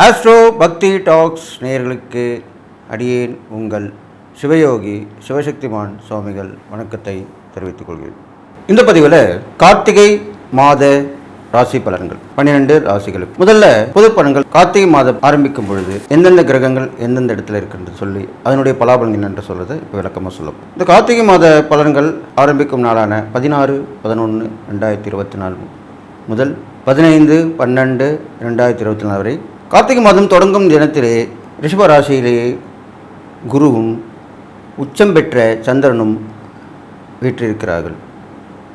Astro பக்தி tax நேயர்களுக்கு அடியேன் உங்கள் சிவயோகி சிவசக்திமான் சுவாமிகள் வணக்கத்தை தெரிவித்துக் கொள்கிறேன். இந்த பதிவில் கார்த்திகை மாத ராசி பலன்கள் 12 ராசிகளுக்கு முதல்ல பொது பலன்கள். கார்த்திகை மாதம் ஆரம்பிக்கும் பொழுது எந்தெந்த கிரகங்கள் எந்தெந்த இடத்துல இருக்குன்னு சொல்லி அதனுடைய பலாபலன் என்னென்று சொல்றது இப்போ விளக்கமாக சொல்லணும். இந்த கார்த்திகை மாத பலன்கள் ஆரம்பிக்கும் நாளான 16/11/2024 முதல் 15/12/2024 வரை கார்த்திகை மாதம் தொடங்கும் தினத்திலே ரிஷப ராசியிலேயே குருவும் உச்சம் பெற்ற சந்திரனும் வீற்றிருக்கிறார்கள்.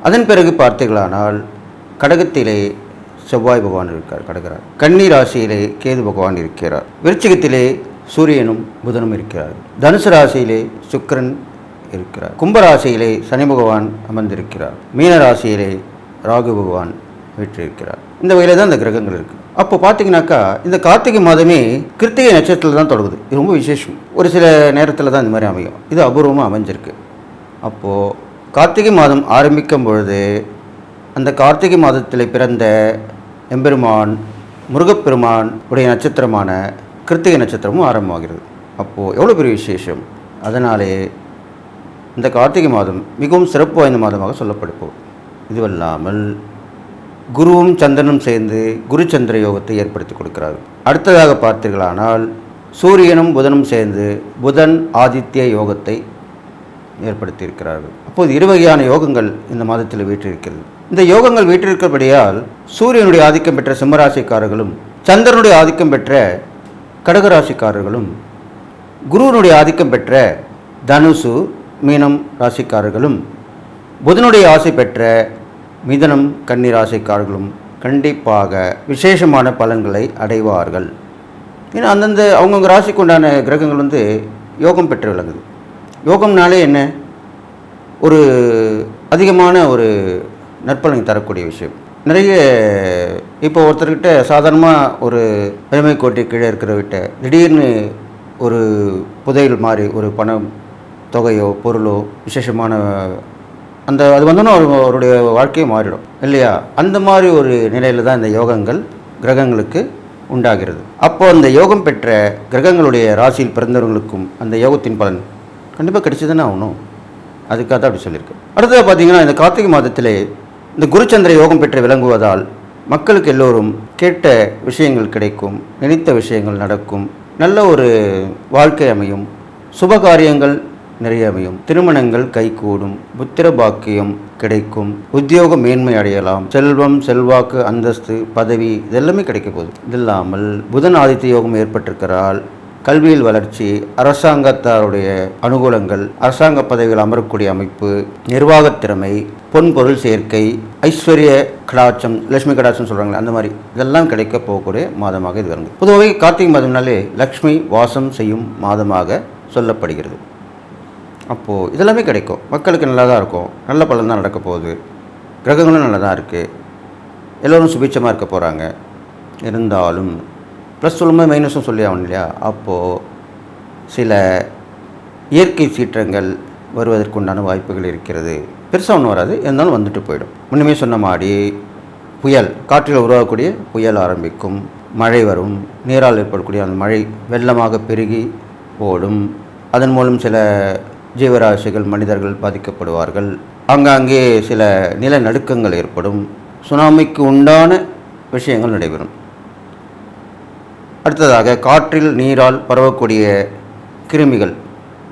அதன் பிறகு பார்த்தீர்களானால் கடகத்திலே செவ்வாய் பகவான் இருக்கார், கடகிறார். கன்னி ராசியிலே கேது பகவான் இருக்கிறார். விருச்சிகத்திலே சூரியனும் புதனும் இருக்கிறார்கள். தனுசு ராசியிலே சுக்கிரன் இருக்கிறார். கும்பராசியிலே சனி பகவான் அமர்ந்திருக்கிறார். மீன ராசியிலே ராகு பகவான் வீற்றிருக்கிறார். இந்த வகையில் தான் இந்த கிரகங்கள் இருக்குது. அப்போ பார்த்தீங்கன்னாக்கா இந்த கார்த்திகை மாதமே கிருத்திகை நட்சத்திரத்தில் தான் தொடங்குது. இது ரொம்ப விசேஷம். ஒரு சில நேரத்தில் தான் இந்த மாதிரி அமையும். இது அபூர்வமாக அமைஞ்சிருக்கு. அப்போது கார்த்திகை மாதம் ஆரம்பிக்கும் பொழுது அந்த கார்த்திகை மாதத்தில் பிறந்த எம்பெருமான் முருகப்பெருமான் உடைய நட்சத்திரமான கிருத்திகை நட்சத்திரமும் ஆரம்பமாகிறது. அப்போது எவ்வளோ பெரிய விசேஷம். அதனாலே இந்த கார்த்திகை மாதம் மிகவும் சிறப்பு வாய்ந்த மாதமாக சொல்லப்படுப்போம். இதுவல்லாமல் குருவும் சந்திரனும் சேர்ந்து குரு சந்திர யோகத்தை ஏற்படுத்தி கொடுக்கிறார்கள். அடுத்ததாக பார்த்தீர்களானால் சூரியனும் புதனும் சேர்ந்து புதன் ஆதித்ய யோகத்தை ஏற்படுத்தி இருக்கிறார்கள். அப்போது இருவகையான யோகங்கள் இந்த மாதத்தில் வீற்றிருக்கிறது. இந்த யோகங்கள் வீற்றிருக்கிறபடியால் சூரியனுடைய ஆதிக்கம் பெற்ற சிம்மராசிக்காரர்களும் சந்திரனுடைய ஆதிக்கம் பெற்ற கடகராசிக்காரர்களும் குருவனுடைய ஆதிக்கம் பெற்ற தனுசு மீனம் ராசிக்காரர்களும் புதனுடைய ஆசை பெற்ற மிதனம் கன்னி ராசிக்காரர்களும் கண்டிப்பாக விசேஷமான பலன்களை அடைவார்கள். ஏன்னா அந்தந்த அவங்கவுங்க ராசிக்கு உண்டான கிரகங்கள் யோகம் பெற்று விளங்குது. யோகம்னாலே என்ன, ஒரு அதிகமான ஒரு நற்பலனை தரக்கூடிய விஷயம். நிறைய இப்போ ஒருத்தர்கிட்ட சாதாரணமாக ஒரு பெருமை கோட்டை கீழே இருக்கிறவர்கிட்ட திடீர்னு ஒரு புதையல் மாதிரி ஒரு பணம் தொகையோ பொருளோ விசேஷமான அந்த அது வந்தோன்னா அவருடைய வாழ்க்கையை மாறிடும் இல்லையா? அந்த மாதிரி ஒரு நிலையில் தான் இந்த யோகங்கள் கிரகங்களுக்கு உண்டாகிறது. அப்போது அந்த யோகம் பெற்ற கிரகங்களுடைய ராசியில் பிறந்தவர்களுக்கும் அந்த யோகத்தின் பலன் கண்டிப்பாக கிடைச்சதுன்னு ஆகணும். அதுக்காக தான் அப்படி சொல்லியிருக்கேன். அடுத்தது பார்த்திங்கன்னா இந்த கார்த்திகை மாதத்திலே இந்த குருச்சந்திர யோகம் பெற்று விளங்குவதால் மக்களுக்கு எல்லோரும் கேட்ட விஷயங்கள் கிடைக்கும், நினைத்த விஷயங்கள் நடக்கும், நல்ல ஒரு வாழ்க்கை அமையும், சுபகாரியங்கள் நிறைய அமையும், திருமணங்கள் கைகூடும், புத்திர பாக்கியம் கிடைக்கும், உத்தியோக மேன்மை அடையலாம், செல்வம் செல்வாக்கு அந்தஸ்து பதவி இதெல்லாமே கிடைக்க போகுது. இது இல்லாமல் புதன் ஆதித்ய யோகம் ஏற்பட்டிருக்கிறால் கல்வியில் வளர்ச்சி, அரசாங்கத்தாருடைய அனுகூலங்கள், அரசாங்க பதவிகள் அமரக்கூடிய அமைப்பு, நிர்வாகத் திறமை, பொன் பொருள் சேர்க்கை, ஐஸ்வர்ய கடாட்சம், லட்சுமி கடாட்சம் சொல்கிறாங்களே அந்த மாதிரி இதெல்லாம் கிடைக்க போகக்கூடிய மாதமாக இது வருது. பொதுவாக கார்த்திகை மாதம்னாலே லக்ஷ்மி வாசம் செய்யும் மாதமாக சொல்லப்படுகிறது. அப்போது இதெல்லாமே கிடைக்கும், மக்களுக்கு நல்லா தான் இருக்கும், நல்ல பலன் தான் நடக்க போகுது, கிரகங்களும் நல்லா தான் இருக்குது, எல்லோரும் சுபிட்சமாக இருக்க போகிறாங்க. இருந்தாலும் ப்ளஸ் சொல்லும்போது மைனஸும் சொல்லி ஆகணும் இல்லையா? அப்போது சில இயற்கை சீற்றங்கள் வருவதற்குண்டான வாய்ப்புகள் இருக்கிறது. பெருசாக ஒன்றும் வராது, இருந்தாலும் வந்துட்டு போயிடும். முன்னுமே சொன்ன மாதிரி புயல், காற்றில் உருவாகக்கூடிய புயல் ஆரம்பிக்கும், மழை வரும், நீரால் ஏற்படக்கூடிய அந்த மழை வெள்ளமாக பெருகி ஓடும். அதன் மூலம் சில ஜீவராசிகள் மனிதர்கள் பாதிக்கப்படுவார்கள். ஆங்காங்கே சில நிலநடுக்கங்கள் ஏற்படும், சுனாமிக்கு உண்டான விஷயங்கள் நடைபெறும். அடுத்ததாக காற்றில் நீரால் பரவக்கூடிய கிருமிகள்,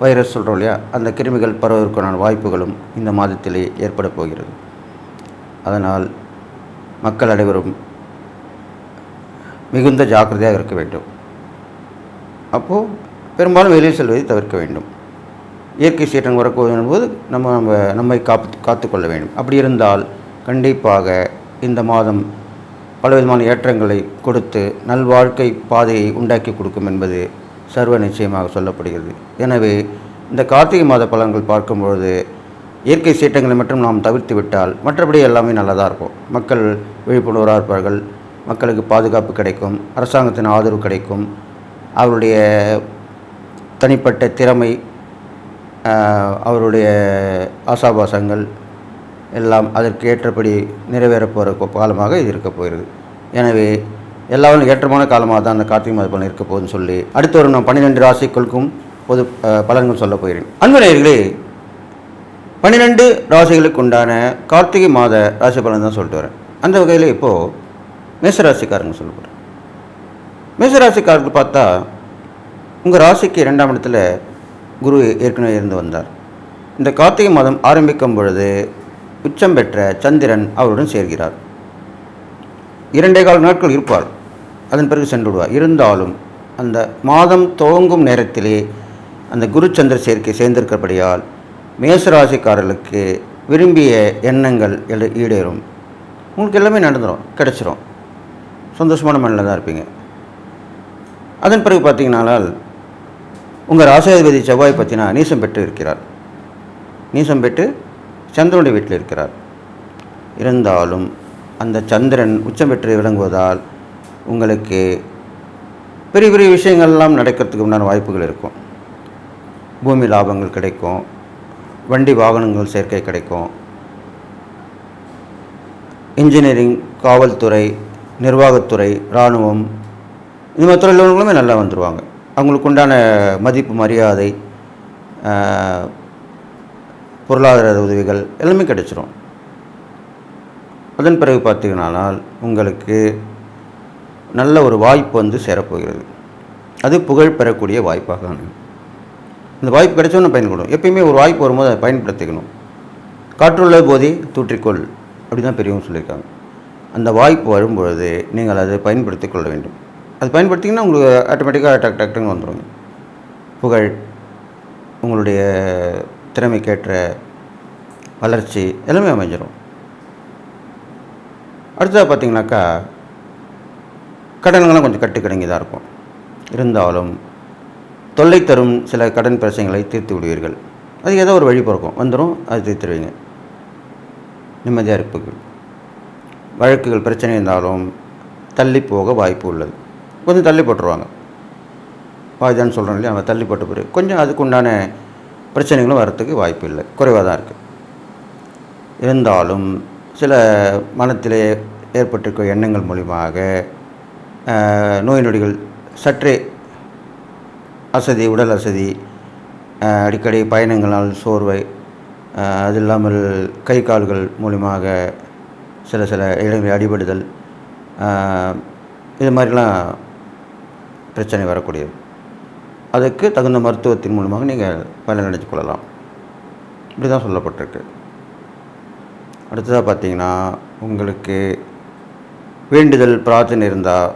வைரஸ் சொல்கிறோம் இல்லையா, அந்த கிருமிகள் பரவதற்கான வாய்ப்புகளும் இந்த மாதத்திலே ஏற்பட போகிறது. அதனால் மக்கள் அனைவரும் மிகுந்த ஜாக்கிரதையாக இருக்க வேண்டும். அப்போது பெரும்பாலும் வெளியில் செல்வதை தவிர்க்க வேண்டும். இயற்கை சீற்றம் வரப்போகும்போது நம்மை காத்துக்கொள்ள வேண்டும். அப்படி இருந்தால் கண்டிப்பாக இந்த மாதம் பலவிதமான ஏற்றங்களை கொடுத்து நல்வாழ்க்கை பாதையை உண்டாக்கி கொடுக்கும் என்பது சர்வ நிச்சயமாக சொல்லப்படுகிறது. எனவே இந்த கார்த்திகை மாத பலன்கள் பார்க்கும்பொழுது இயற்கை சீற்றங்களை மட்டும் நாம் தவிர்த்து விட்டால் மற்றபடி எல்லாமே நல்லதாக இருக்கும். மக்கள் விழிப்புணர்வாக இருப்பார்கள், மக்களுக்கு பாதுகாப்பு கிடைக்கும், அரசாங்கத்தின் ஆதரவு கிடைக்கும், அவருடைய தனிப்பட்ட திறமை, அவருடைய ஆசாபாசங்கள் எல்லாம் அதற்கு ஏற்றபடி நிறைவேறப் போகிற காலமாக இது இருக்க போகிறது. எனவே எல்லாரும் ஏற்றமான காலமாக தான் அந்த கார்த்திகை மாத பலன் இருக்க போகுதுன்னு சொல்லி அடுத்து வரும் நான் 12 ராசிகளுக்கும் பொது பலன்கள் சொல்ல போகிறேன். அன்பு நேயர்களே, 12 ராசிகளுக்கு உண்டான கார்த்திகை மாத ராசி பலன் தான் சொல்லிட்டு வரேன். அந்த வகையில் இப்போது மேசராசிக்காரங்க சொல்ல போகிறேன். மேசராசிக்காரர்கள் பார்த்தா உங்கள் ராசிக்கு 2ஆம் இடத்துல குரு ஏற்கனவே இருந்து வந்தார். இந்த கார்த்திகை மாதம் ஆரம்பிக்கும் பொழுது உச்சம் பெற்ற சந்திரன் அவருடன் சேர்கிறார். 2.25 நாட்கள் இருப்பார், அதன் பிறகு சென்று விடுவார். இருந்தாலும் அந்த மாதம் துவங்கும் நேரத்திலே அந்த குரு சந்திர சேர்க்கை சேர்ந்திருக்கிறபடியால் மேசராசிக்காரர்களுக்கு விரும்பிய எண்ணங்கள் ஈடேறும். உங்களுக்கு எல்லாமே நடந்துடும், கிடச்சிரும், சந்தோஷமான மனநிலை தான் இருப்பீங்க. அதன் பிறகு பார்த்தீங்கன்னால் உங்கள் ராசாதிபதி செவ்வாய் பார்த்தீங்கன்னா நீசம் பெற்று இருக்கிறார். நீசம் பெற்று சந்திரனுடைய வீட்டில் இருக்கிறார். இருந்தாலும் அந்த சந்திரன் உச்சம் பெற்று விளங்குவதால் உங்களுக்கு பெரிய பெரிய விஷயங்கள்லாம் நடக்கிறதுக்கு உண்டான வாய்ப்புகள் இருக்கும். பூமி லாபங்கள் கிடைக்கும், வண்டி வாகனங்கள் சேர்க்கை கிடைக்கும், இன்ஜினியரிங், காவல்துறை, நிர்வாகத்துறை, இராணுவம், இந்த மாதிரி துறையில் உள்ளவங்களுமே நல்லா வந்துடுவாங்க. அவங்களுக்கு உண்டான மதிப்பு, மரியாதை, பொருளாதார உதவிகள் எல்லாமே கிடைச்சிரும். அதன் பிறகு பார்த்தீங்கன்னால் உங்களுக்கு நல்ல ஒரு வாய்ப்பு வந்து சேரப்போகிறது. அது புகழ் பெறக்கூடிய வாய்ப்பாக இந்த வாய்ப்பு கிடைச்சோன்னு பயன்படும். எப்பயுமே ஒரு வாய்ப்பு வரும்போது அதை பயன்படுத்திக்கணும். காற்றுள்ள போதே தூற்றிக்கொள் அப்படி தான் பெரியவங்க சொல்லியிருக்காங்க. அந்த வாய்ப்பு வரும்பொழுது நீங்கள் அதை பயன்படுத்தி கொள்ள வேண்டும். அது பயன்படுத்திங்கன்னா உங்களுக்கு ஆட்டோமேட்டிக்காக டக்குன்னு வந்துடுங்க. புகழ், உங்களுடைய திறமைக்கேற்ற வளர்ச்சி எல்லாமே அமைஞ்சிடும். அடுத்ததாக பார்த்தீங்கன்னாக்கா கடன்கள்லாம் கொஞ்சம் கட்டுக்கடங்கி தான் இருக்கும். இருந்தாலும் தொல்லை தரும் சில கடன் பிரச்சனைகளை தீர்த்து விடுவீர்கள். அது ஏதோ ஒரு வழி பிறக்கும், வந்துடும், அது தீர்த்துடுவீங்க. நிம்மதியாக இருப்பீர்கள். வழக்குகள் பிரச்சனை இருந்தாலும் தள்ளி போக வாய்ப்பு உள்ளது. கொஞ்சம் தள்ளி போட்டுருவாங்க. பாய்தான்னு சொல்கிறோம் இல்லையா, அவங்க தள்ளி போட்ட பிறகு கொஞ்சம் அதுக்கு உண்டான பிரச்சனைகளும் வரத்துக்கு வாய்ப்பு இல்லை, குறைவாக தான் இருக்குது. இருந்தாலும் சில மனத்திலே ஏற்பட்டிருக்கிற எண்ணங்கள் மூலியமாக நோய் நொடிகள், சற்றே அசதி, உடல் அசதி, அடிக்கடி பயணங்களால் சோர்வை, அது இல்லாமல் கை கால்கள் மூலியமாக சில இடங்களில் அடிபடுதல், இது மாதிரிலாம் பிரச்சனை வரக்கூடியது. அதுக்கு தகுந்த மருத்துவத்தின் மூலமாக நீங்கள் பலனடைஞ்சு கொள்ளலாம். இப்படி தான் சொல்லப்பட்டிருக்கு. அடுத்ததாக பார்த்தீங்கன்னா உங்களுக்கு வேண்டுதல், பிரார்த்தனை இருந்தால்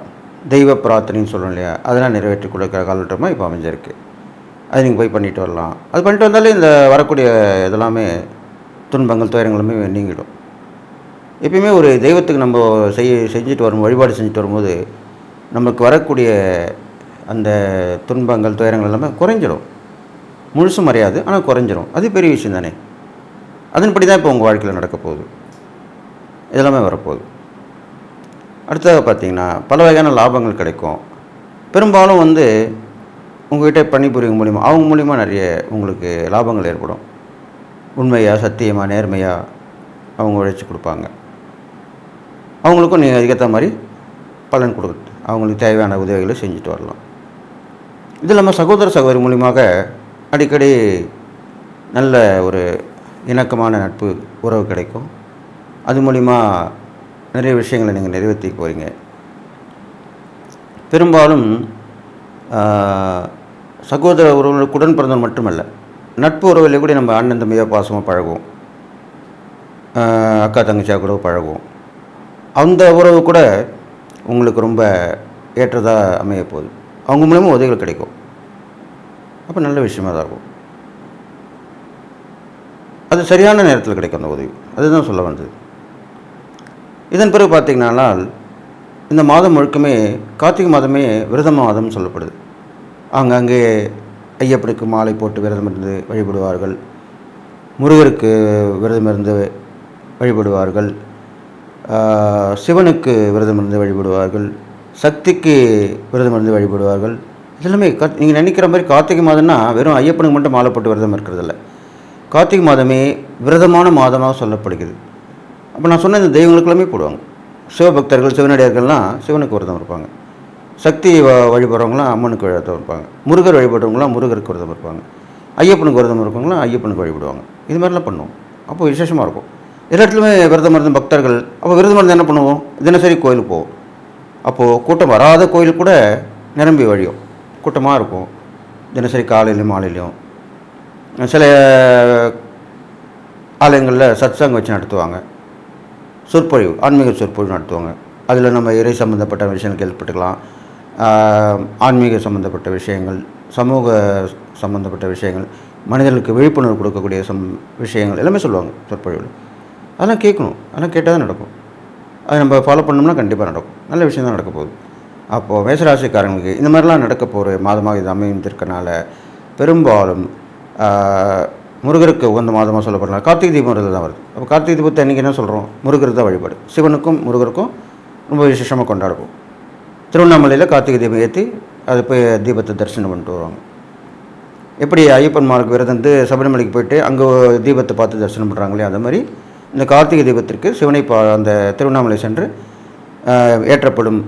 தெய்வ பிரார்த்தனைன்னு சொல்லணும் இல்லையா, அதெல்லாம் நிறைவேற்றி கொடுக்குற காலகட்டமாக இப்போ அமைஞ்சிருக்கு. அது நீங்கள் போய் பண்ணிட்டு வரலாம். அது பண்ணிட்டு வந்தாலே இந்த வரக்கூடிய இதெல்லாமே துன்பங்கள், துயரங்களுமே நீங்கிடும். எப்பயுமே ஒரு தெய்வத்துக்கு நம்ம செஞ்சுட்டு வரும், வழிபாடு செஞ்சுட்டு வரும்போது நமக்கு வரக்கூடிய அந்த துன்பங்கள், துயரங்கள் எல்லாமே குறைஞ்சிடும். முழுசும் மறையாது, ஆனால் குறைஞ்சிடும். அது பெரிய விஷயம் தானே. அதன்படி தான் இப்போ உங்கள் வாழ்க்கையில் நடக்க போகுது, இதெல்லாமே வரப்போகுது. அடுத்ததாக பார்த்தீங்கன்னா பல வகையான லாபங்கள் கிடைக்கும். பெரும்பாலும் வந்து உங்கள்கிட்ட பணிபுரியும் மூலிமா, அவங்க மூலிமா நிறைய உங்களுக்கு லாபங்கள் ஏற்படும். உண்மையாக, சத்தியமாக, நேர்மையாக அவங்க உழைச்சி கொடுப்பாங்க. அவங்களுக்கும் நீங்கள் அதுக்கேற்ற மாதிரி பலன் கொடுத்து அவங்களுக்கு தேவையான உதவிகளை செஞ்சுட்டு வரலாம். இது இல்லாமல் சகோதர சகோதரி மூலியமாக அடிக்கடி நல்ல ஒரு இணக்கமான நட்பு உறவு கிடைக்கும். அது மூலிமா நிறைய விஷயங்களை நீங்கள் நிறைவேற்றி போகிறீங்க. பெரும்பாலும் சகோதர உறவுகளுக்கு உடன் பிறந்தவன் மட்டுமல்ல, நட்பு உறவில் கூட நம்ம அண்ணன் தம்பியாக பாசமாக பழகுவோம், அக்கா தங்கச்சியாக கூட பழகுவோம். அந்த உறவு கூட உங்களுக்கு ரொம்ப ஏற்றதாக அமைய போகுது. அவங்க மூலமாக உதவிகள் கிடைக்கும். அப்போ நல்ல விஷயமாக தான் இருக்கும். அது சரியான நேரத்தில் கிடைக்கும் அந்த உதவி. அதுதான் சொல்ல வந்தது. இதன் பிறகு பார்த்திங்கன்னா இந்த மாதம் முழுக்கமே கார்த்திகை மாதமே விரத மாதம்னு சொல்லப்படுது. அங்கங்கே ஐயப்பனுக்கு மாலை போட்டு விரதம் இருந்து வழிபடுவார்கள், முருகருக்கு விரதம் இருந்து வழிபடுவார்கள், சிவனுக்கு விரதம் இருந்து வழிபடுவார்கள், சக்திக்கு விரதம் இருந்து வழிபடுவார்கள். இதெல்லாமே நீங்கள் நினைக்கிற மாதிரி கார்த்திகை மாதம்னா வெறும் ஐயப்பனுக்கு மட்டும் மாலை போட்டு விரதம் இருக்கிறதில்ல. கார்த்திகை மாதமே விரதமான மாதமாக சொல்லப்படுகிறது. அப்போ நான் சொன்ன இந்த தெய்வங்களுக்கெல்லாமே போடுவாங்க. சிவபக்தர்கள் சிவனடியார்கள்லாம் சிவனுக்கு விரதம் இருப்பாங்க. சக்தி வழிபடுறவங்களாம் அம்மனுக்கு விரதம் இருப்பாங்க. முருகர் வழிபடுறவங்களாம் முருகருக்கு விரதம் இருப்பாங்க. ஐயப்பனுக்கு விரதம் இருக்கவங்களாம் ஐயப்பனுக்கு வழிபடுவாங்க. இது மாதிரிலாம் பண்ணுவோம். அப்போ விசேஷமாக இருக்கும். எல்லா இடத்துலையுமே விரதம் இருந்த பக்தர்கள் அப்போ விரதம் இருந்து என்ன பண்ணுவோம், தினசரி கோயிலுக்கு போவோம். அப்போது கூட்டம் வராத கோயில் கூட நிரம்பி வழியும், கூட்டமாக இருக்கும். தினசரி காலையிலையும் மாலையிலையும் சில ஆலயங்களில் சத்சங்கம் வச்சு நடத்துவாங்க. சொற்பொழிவு, ஆன்மீக சொற்பொழிவு நடத்துவாங்க. அதில் நம்ம இறை சம்மந்தப்பட்ட விஷயங்கள் கேள்விப்பட்டுக்கலாம். ஆன்மீக சம்மந்தப்பட்ட விஷயங்கள், சமூக சம்மந்தப்பட்ட விஷயங்கள், மனிதர்களுக்கு விழிப்புணர்வு கொடுக்கக்கூடிய விஷயங்கள் எல்லாமே சொல்லுவாங்க சொற்பொழிவில். அதெல்லாம் கேட்கணும். அதெல்லாம் கேட்டால் தான் நடக்கும். அதை நம்ம ஃபாலோ பண்ணோம்னா கண்டிப்பாக நடக்கும். நல்ல விஷயம் தான் நடக்க போகுது. அப்போது மேசராசிக்காரங்களுக்கு இந்த மாதிரிலாம் நடக்க போகிற மாதமாக இது அமைந்திருக்கனால பெரும்பாலும் முருகருக்கு உகந்த மாதமாக சொல்லப்படலாம். கார்த்திகை தீபம் தான் வருது. அப்போ கார்த்திகை தீபத்தை அன்றைக்கி என்ன சொல்கிறோம், முருகர் தான் வழிபாடு. சிவனுக்கும் முருகருக்கும் ரொம்ப விசேஷமாக கொண்டாடுவோம். திருவண்ணாமலையில் கார்த்திகை தீபம் ஏற்றி அது போய் தீபத்தை தரிசனம் பண்ணிட்டு வருவாங்க. எப்படி ஐயப்பன்மாருக்கு விரதந்து சபரிமலைக்கு போயிட்டு அங்கே தீபத்தை பார்த்து தரிசனம் பண்ணுறாங்களே, அது மாதிரி இந்த கார்த்திகை தீபத்திற்கு சிவனை அந்த திருவண்ணாமலை சென்று ஏற்றப்படும்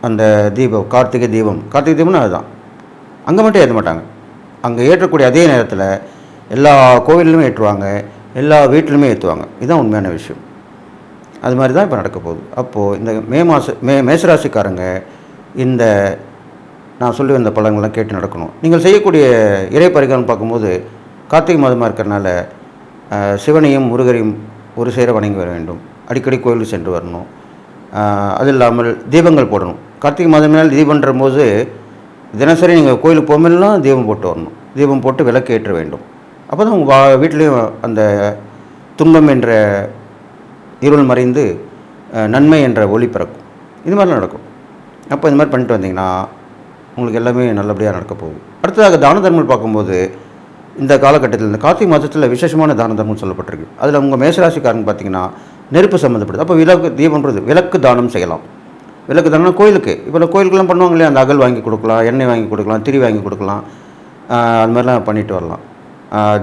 அந்த தீபம், கார்த்திகை தீபம்னு அதுதான். அங்கே மட்டும் ஏற்ற மாட்டாங்க. அங்கே ஏற்றக்கூடிய அதே நேரத்தில் எல்லா கோவில்லையுமே ஏற்றுவாங்க, எல்லா வீட்டிலுமே ஏற்றுவாங்க. இதுதான் உண்மையான விஷயம். அது மாதிரி தான் இப்போ நடக்க போகுது. அப்போது இந்த மேசராசிக்காரங்க இந்த நான் சொல்லி வந்த பலன்கள்லாம் கேட்டு நடக்கணும். நீங்கள் செய்யக்கூடிய இறை பரிகாரம் பார்க்கும்போது கார்த்திகை மாதமாக இருக்கிறனால சிவனையும் முருகரையும் ஒரு சேர வணங்கி வர வேண்டும். அடிக்கடி கோயிலுக்கு சென்று வரணும். அது இல்லாமல் தீபங்கள் போடணும். கார்த்திகை மாதம் மேல் தீபன்ற போது தினசரி நீங்கள் கோயிலுக்கு போகும்போதெல்லாம் தீபம் போட்டு வரணும். தீபம் போட்டு விளக்கு ஏற்ற வேண்டும். அப்போ தான் உங்கள் வீட்லேயும் அந்த துன்பம் என்ற இருள் மறைந்து நன்மை என்ற ஒளி பிறக்கும். இது மாதிரிலாம் நடக்கும். அப்போ இந்த மாதிரி பண்ணிட்டு வந்தீங்கன்னா உங்களுக்கு எல்லாமே நல்லபடியாக நடக்க போகுது. அடுத்ததாக தான தர்மங்கள் பார்க்கும்போது இந்த காலகட்டத்தில் இந்த கார்த்திகை மாதத்தில் விசேஷமான தான தர்மம் சொல்லப்பட்டிருக்கு. அதில் உங்கள் மேசராசிக்காரங்க பார்த்தீங்கன்னா நெருப்பு சம்மந்தப்படுது. அப்போ விளக்கு தீபம்ன்றது விளக்கு தானம் செய்யலாம். விளக்கு தானம்னா கோயிலுக்கு, இப்போ கோயிலுக்கெல்லாம் பண்ணுவாங்க இல்லையா, அந்த அகல் வாங்கி கொடுக்கலாம், எண்ணெய் வாங்கி கொடுக்கலாம், திரி வாங்கி கொடுக்கலாம், அது மாதிரிலாம் பண்ணிட்டு வரலாம்.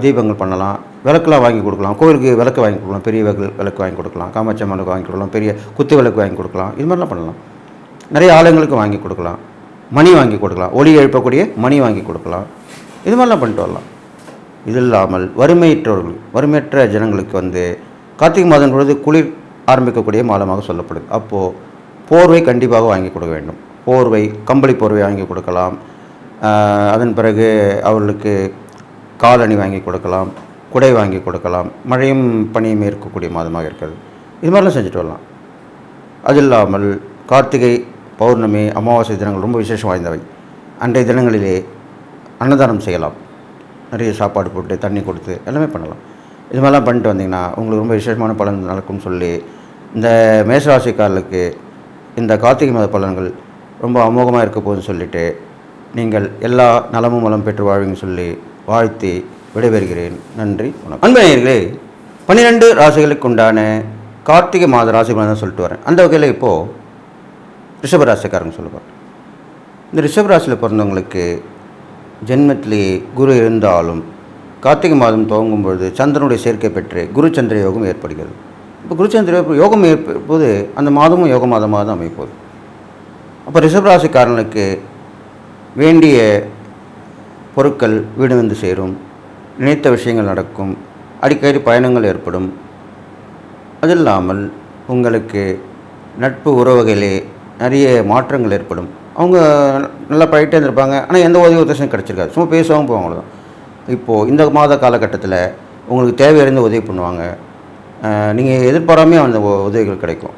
தீபங்கள் பண்ணலாம், விளக்கெலாம் வாங்கி கொடுக்கலாம். கோயிலுக்கு விளக்கு வாங்கி கொடுக்கலாம், பெரிய விளக்கு வாங்கி கொடுக்கலாம், காமாட்சி அம்மனுக்கு வாங்கி கொடுக்கலாம், பெரிய குத்து விளக்கு வாங்கி கொடுக்கலாம். இது மாதிரிலாம் பண்ணலாம். நிறைய ஆலயங்களுக்கு வாங்கி கொடுக்கலாம், மணி வாங்கி கொடுக்கலாம், ஒளி எழுப்பக்கூடிய மணி வாங்கி கொடுக்கலாம். இது மாதிரிலாம் பண்ணிட்டு வரலாம். இது இல்லாமல் வறுமையற்ற ஜனங்களுக்கு கார்த்திகை மாதம் பொழுது குளிர் ஆரம்பிக்கக்கூடிய மாதமாக சொல்லப்படுது. அப்போது போர்வை கண்டிப்பாக வாங்கி கொடுக்க வேண்டும். போர்வை, கம்பளி போர்வை வாங்கி கொடுக்கலாம். அதன் பிறகு அவர்களுக்கு காலணி வாங்கி கொடுக்கலாம், குடை வாங்கி கொடுக்கலாம். மழையும் பனியும் இருக்கக்கூடிய மாதமாக இருக்கிறது. இது மாதிரிலாம் செஞ்சுட்டு வரலாம். அது இல்லாமல் கார்த்திகை, பௌர்ணமி, அமாவாசை தினங்கள் ரொம்ப விசேஷம் வாய்ந்தவை. அன்றைய தினங்களிலே அன்னதானம் செய்யலாம். நிறைய சாப்பாடு போட்டு தண்ணி கொடுத்து எல்லாமே பண்ணலாம். இது மாதிரிலாம் பண்ணிட்டு வந்தீங்கன்னா உங்களுக்கு ரொம்ப விசேஷமான பலன் நடக்கும்னு சொல்லி இந்த மேசராசிக்காரர்களுக்கு இந்த கார்த்திகை மாத பலன்கள் ரொம்ப அமோகமாக இருக்க போகுதுன்னு சொல்லிவிட்டு நீங்கள் எல்லா நலமும் வளம் பெற்று வாழ்வீங்கன்னு சொல்லி வாழ்த்தி விடைபெறுகிறேன். நன்றி, வணக்கம். அன்பு நேயர்களே, 12 ராசிகளுக்கு உண்டான கார்த்திகை மாத ராசி பலன் தான் சொல்லிட்டு வரேன். அந்த வகையில் இப்போது ரிஷபராசிக்காரங்க சொல்லுவார். இந்த ரிஷபராசியில் பிறந்தவங்களுக்கு ஜென்மத்திலே குரு இருந்தாலும் கார்த்திகை மாதம் துவங்கும் பொழுது சந்திரனுடைய சேர்க்கை பெற்று குரு சந்திர யோகம் ஏற்படுகிறது. இப்போ குரு சந்திர யோகம் ஏற்படும்போது அந்த மாதமும் யோக மாதமாக தான் அமைப்போகுது. அப்போ ரிஷபராசிக்காரனுக்கு வேண்டிய பொருட்கள் வீடு வந்து சேரும், நினைத்த விஷயங்கள் நடக்கும், அடிக்கடி பயணங்கள் ஏற்படும். அது இல்லாமல் உங்களுக்கு நட்பு உறவுகளே நிறைய மாற்றங்கள் ஏற்படும். அவங்க நல்லா பழகிட்டே இருந்திருப்பாங்க, ஆனால் எந்த உதவி உத்தேசம் கிடச்சிருக்காது, சும்மா பேசுவாங்க போவாங்க தான். இப்போது இந்த மாத காலகட்டத்தில் உங்களுக்கு தேவையறிந்த உதவி பண்ணுவாங்க. நீங்கள் எதிர்பாராமே அந்த உதவிகள் கிடைக்கும்.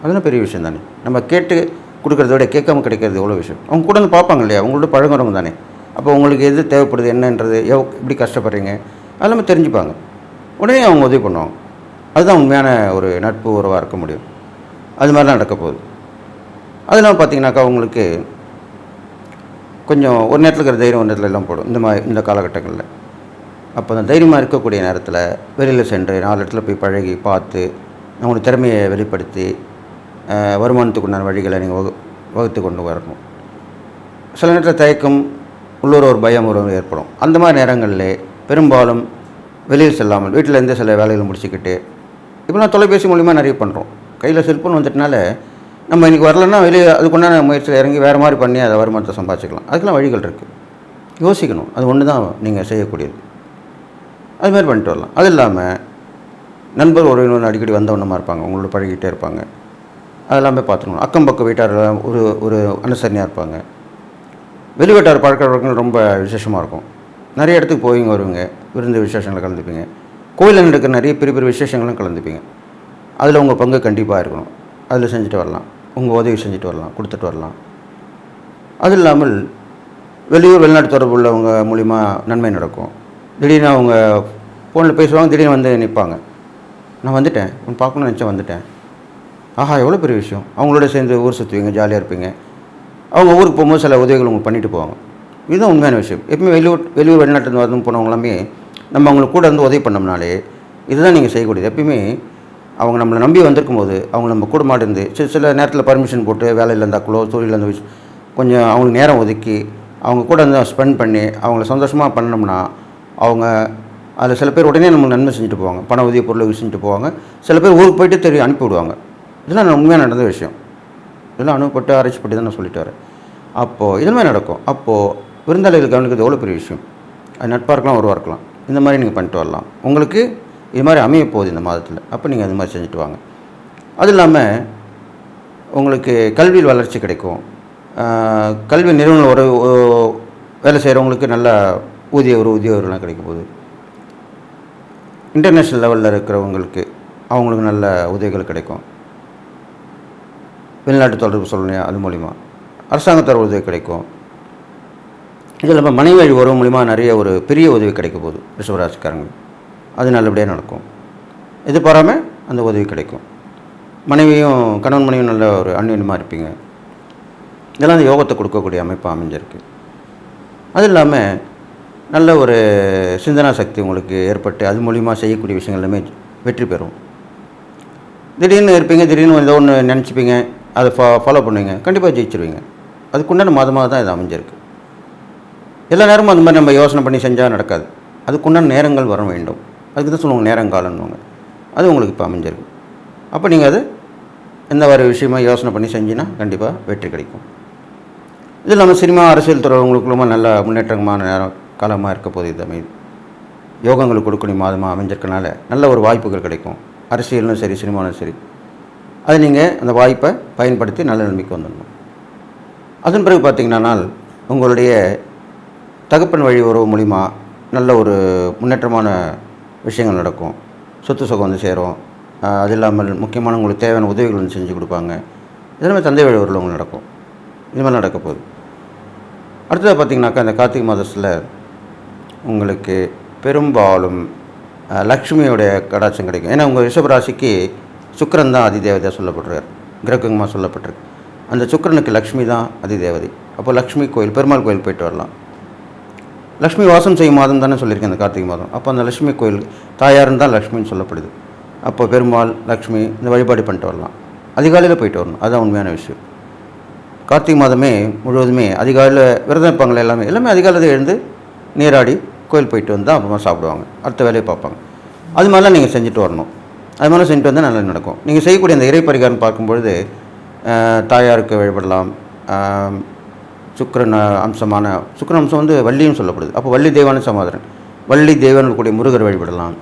அதெல்லாம் பெரிய விஷயம் தானே. நம்ம கேட்டு கொடுக்குறத விட கேட்காம கிடைக்கிறது எவ்வளோ விஷயம். அவங்க கூட வந்து பார்ப்பாங்க இல்லையா, அவங்களோட பழகுறவங்க தானே. அப்போ உங்களுக்கு எது தேவைப்படுது என்னன்றது, இப்படி கஷ்டப்படுறீங்க அதெல்லாமே தெரிஞ்சுப்பாங்க. உடனே அவங்க உதவி பண்ணுவாங்க. அதுதான் உண்மையான ஒரு நட்பு உறவாக இருக்க முடியும். அது மாதிரிலாம் நடக்க போகுது. அதெல்லாம் பார்த்தீங்கன்னாக்கா உங்களுக்கு கொஞ்சம் ஒரு நேரத்தில் இருக்கிற தைரியம் ஒரு நேரத்தில் எல்லாம் போடும் இந்த காலகட்டங்களில். அப்போ அந்த தைரியமாக இருக்கக்கூடிய நேரத்தில் வெளியில் சென்று 4 இடத்துல போய் பழகி பார்த்து நம்மளோட திறமையை வெளிப்படுத்தி வருமானத்துக்கு உண்டான வழிகளை நீங்கள் வகுத்து கொண்டு வரணும். சில நேரத்தில் தயக்கம், உள்ளூர் ஒரு பயம் ஏற்படும். அந்த மாதிரி நேரங்களில் பெரும்பாலும் வெளியில் செல்லாமல் வீட்டில் இருந்து சில வேலைகளை முடிச்சுக்கிட்டு இப்போலாம் தொலைபேசி மூலிமா நிறைய பண்ணுறோம். கையில் செல்ஃபோன் வந்துட்டனால நம்ம இன்றைக்கி வரலன்னா வெளியே அதுக்குண்டான முயற்சியில் இறங்கி வேறு மாதிரி பண்ணி அதை வருமானத்தை சம்பாதிச்சிக்கலாம். அதுக்கெல்லாம் வழிகள் இருக்குது. யோசிக்கணும். அது ஒன்று தான் நீங்கள் செய்யக்கூடியது. அதுமாதிரி பண்ணிட்டு வரலாம். அது இல்லாமல் நண்பர் உறவினர் அடிக்கடி வந்தவண்ணமாக இருப்பாங்க, உங்களோட பழகிட்டே இருப்பாங்க. அதெல்லாமே பார்த்துக்கணும். அக்கம் பக்கம் வீட்டார் ஒரு ஒரு அனுசரணையாக இருப்பாங்க. வெளிவட்டார் பழக்க வழக்கங்கள் ரொம்ப விசேஷமாக இருக்கும். நிறைய இடத்துக்கு போவீங்க வருவீங்க, விருந்து விசேஷங்களை கலந்துப்பீங்க. கோயிலில் நடக்கிற நிறைய பெரிய பெரிய விசேஷங்களும் கலந்துப்பீங்க. அதில் உங்கள் பங்கு கண்டிப்பாக இருக்கணும். அதில் செஞ்சுட்டு வரலாம், உங்கள் உதவி செஞ்சுட்டு வரலாம், கொடுத்துட்டு வரலாம். அது இல்லாமல் வெளியூர் வெளிநாட்டு தொடர்பு உள்ளவங்க மூலிமா நன்மை நடக்கும். திடீர்னு அவங்க ஃபோனில் பேசுவாங்க, திடீர்னு வந்து நிற்பாங்க. நான் வந்துட்டேன், உன் பார்க்கணும்னு நினச்சேன், வந்துட்டேன். ஆஹா, எவ்வளோ பெரிய விஷயம். அவங்களோட சேர்ந்து ஊர் சுற்றுவீங்க, ஜாலியாக இருப்பீங்க. அவங்க ஊருக்கு போகும்போது சில உதவிகள் உங்களுக்கு பண்ணிட்டு போவாங்க. இதுதான் உண்மையான விஷயம். எப்பவுமே வெளியூர் வெளிநாட்டு வந்து போனவங்களாமே நம்ம அவங்களுக்கு கூட இருந்து உதவி பண்ணோம்னாலே இதுதான் நீங்கள் செய்யக்கூடியது. எப்பயுமே அவங்க நம்மளை நம்பி வந்திருக்கும் போது அவங்க நம்ம கூட மாட்டேருந்து சில நேரத்தில் பர்மிஷன் போட்டு வேலையில் இருந்தாக்குள்ளோ தொழில் இருந்த கொஞ்சம் அவங்களுக்கு நேரம் ஒதுக்கி அவங்க கூட வந்து ஸ்பெண்ட் பண்ணி அவங்கள சந்தோஷமாக பண்ணோம்னா அவங்க அதில் சில பேர் உடனே நமக்கு நன்மை செஞ்சுட்டு போவாங்க, பண உதவி பொருளை செஞ்சுட்டு போவாங்க. சில பேர் ஊருக்கு போயிட்டு அனுப்பி விடுவாங்க. இதெல்லாம் உண்மையாக நடந்த விஷயம். இதெல்லாம் அனுப்பப்பட்டு ஆராய்ச்சிப்பட்டு தான் நான் சொல்லிட்டு வரேன். அப்போது இதுமாதிரி நடக்கும். அப்போது விருந்தாளிகள் கவனிக்கிறது எவ்வளோ பெரிய விஷயம். அது நட்பாக இருக்கலாம், உறவாக இருக்கலாம். இந்த மாதிரி நீங்கள் பண்ணிட்டு வரலாம். உங்களுக்கு இது மாதிரி அமைய போகுது இந்த மாதத்தில். அப்போ நீங்கள் அது மாதிரி செஞ்சுட்டு வாங்க. அது இல்லாமல் உங்களுக்கு கல்வியில் வளர்ச்சி கிடைக்கும். கல்வி நிறுவனம் ஒரு வேலை செய்கிறவங்களுக்கு நல்ல உத்தியோகம்லாம் கிடைக்கும் போது இன்டர்நேஷ்னல் லெவலில் இருக்கிறவங்களுக்கு அவங்களுக்கு நல்ல உதவிகள் கிடைக்கும். வெளிநாட்டு தொடர்பு சொல்லணும், அது மூலிமா அரசாங்கத்தோட உதவி கிடைக்கும். இது இல்லாமல் மனைவி வழி உறவு மூலிமா நிறைய ஒரு பெரிய உதவி கிடைக்க போகுது ரிஷபராசிக்காரங்க. அது நல்லபடியாக நடக்கும். எதிர்பாராமல் அந்த உதவி கிடைக்கும். மனைவியும் கணவன் மனைவியும் நல்ல ஒரு அந்யோன்யமாக இருப்பீங்க. இதெல்லாம் அந்த யோகத்தை கொடுக்கக்கூடிய அமைப்பாக அமைஞ்சிருக்கு. அது இல்லாமல் நல்ல ஒரு சிந்தனா சக்தி உங்களுக்கு ஏற்பட்டு அது மூலிமா செய்யக்கூடிய விஷயங்கள் எல்லாமே வெற்றி பெறும். திடீர்னு இருப்பீங்க, திடீர்னு ஏதோ ஒன்று நினச்சிப்பீங்க, அதை ஃபாலோ பண்ணுவீங்க, கண்டிப்பாக ஜெயிச்சிருவீங்க. அதுக்குண்டான மாதமாக தான் இது அமைஞ்சிருக்கு. எல்லா நேரமும் அந்த மாதிரி நம்ம யோசனை பண்ணி செஞ்சால் நடக்காது. அதுக்குண்டான நேரங்கள் வர வேண்டும். அதுக்கு தான் சொல்லுவாங்க நேரங்காலன்னுவாங்க. அது உங்களுக்கு இப்போ அமைஞ்சிருக்கு. அப்போ நீங்கள் அது எந்த ஒரு விஷயமா யோசனை பண்ணி செஞ்சிங்கன்னா கண்டிப்பாக வெற்றி கிடைக்கும். இது இல்லாமல் சினிமா அரசியல் துறை உங்களுக்குள்ள நல்ல முன்னேற்றமான நேரம் காலமாக இருக்க போது இது அமைது. யோகங்களுக்கு கொடுக்கக்கூடிய மாதமாக அமைஞ்சிருக்கனால நல்ல ஒரு வாய்ப்புகள் கிடைக்கும். அரசியலும் சரி, சினிமாவும் சரி, அது நீங்கள் அந்த வாய்ப்பை பயன்படுத்தி நல்ல நிலைமைக்கு வந்துடணும். அதன் பிறகு பார்த்திங்கன்னா உங்களுடைய தகப்பன் வழி உறவு மூலிமா நல்ல ஒரு முன்னேற்றமான விஷயங்கள் நடக்கும். சொத்து சுகம் வந்து சேரும். அது இல்லாமல் முக்கியமான உங்களுக்கு தேவையான உதவிகள் வந்து செஞ்சு கொடுப்பாங்க. இதெல்லாமே தந்தை வழி உறவுகள் நடக்கும். இது மாதிரி நடக்க போகுது. அடுத்ததாக பார்த்திங்கனாக்கா இந்த கார்த்திகை மாதத்தில் உங்களுக்கு பெரும்பாலும் லக்ஷ்மியோடைய கடாட்சம் கிடைக்கும். ஏன்னா உங்கள் ரிஷபராசிக்கு சுக்கிரன் தான் அதிதேவதையாக சொல்லப்படுறார், கிரகமாக சொல்லப்பட்டிருக்கு. அந்த சுக்கிரனுக்கு லக்ஷ்மி தான் அதிதேவதை. அப்போ லக்ஷ்மி கோயில், பெருமாள் கோயில் போயிட்டு வரலாம். லக்ஷ்மி வாசம் செய்யும் மாதம் தானே சொல்லியிருக்கேன் இந்த கார்த்திகை மாதம். அப்போ அந்த லக்ஷ்மி கோயில் தாயாருன்னு தான் லக்ஷ்மின்னு சொல்லப்படுது. அப்போ பெருமாள், லக்ஷ்மி இந்த வழிபாடு பண்ணிட்டு வரலாம். அதிகாலையில் போயிட்டு வரணும். அதுதான் உண்மையான விஷயம். கார்த்திகை மாதமே முழுவதுமே அதிகாலையில் விரதம் இருப்பாங்களே, எல்லாமே அதிகாலையில் எழுந்து நீராடி கோயில் போயிட்டு வந்து தான் அப்புறமா சாப்பிடுவாங்க, அடுத்த வேலையை பார்ப்பாங்க. அது மாதிரிலாம் நீங்கள் செஞ்சுட்டு வரணும். அது மாதிரிலாம் செஞ்சுட்டு வந்தால் நல்லா நடக்கும். நீங்கள் செய்யக்கூடிய அந்த இறை பரிகாரம் பார்க்கும்பொழுது தாயாருக்கு வழிபடலாம். சுக்கிரன் அம்சமான சுக்கிரன் அம்சம் வந்து வள்ளியும் சொல்லப்படுது. அப்போ வள்ளி தெய்வான சமாதரன், வள்ளி தெய்வான கூடிய முருகர் வழிபடலாம்.